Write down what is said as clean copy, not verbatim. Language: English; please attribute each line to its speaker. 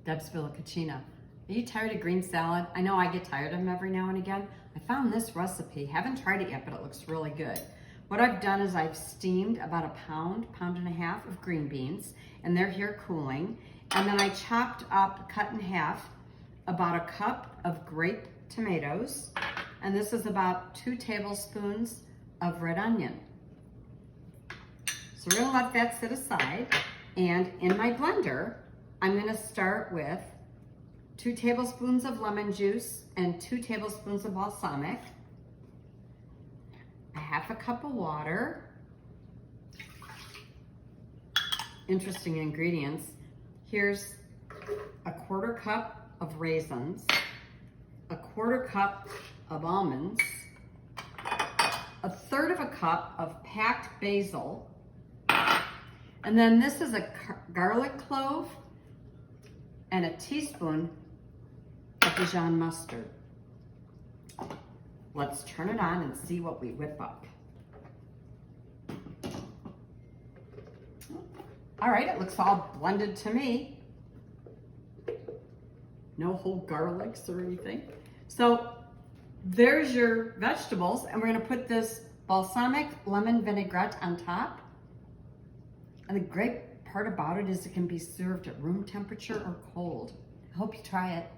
Speaker 1: Debsville Cucina. Are you tired of green salad? I know I get tired of them every now and again. I found this recipe. Haven't tried it yet, but it looks really good. What I've done is I've steamed about a pound and a half of green beans, and they're here cooling. And then I chopped up, cut in half, about a cup of grape tomatoes. And this is about 2 tablespoons of red onion. So we're gonna let that sit aside. And in my blender, I'm gonna start with 2 tablespoons of lemon juice and 2 tablespoons of balsamic, a half a cup of water. Interesting ingredients. Here's a 1/4 cup of raisins, a 1/4 cup of almonds, a 1/3 cup of packed basil, and then this is a garlic clove and a teaspoon of Dijon mustard. Let's turn it on and see what we whip up. All right, it looks all blended to me. No whole garlics or anything. So there's your vegetables, and we're gonna put this balsamic lemon vinaigrette on top. And the great part about it is it can be served at room temperature or cold. I hope you try it.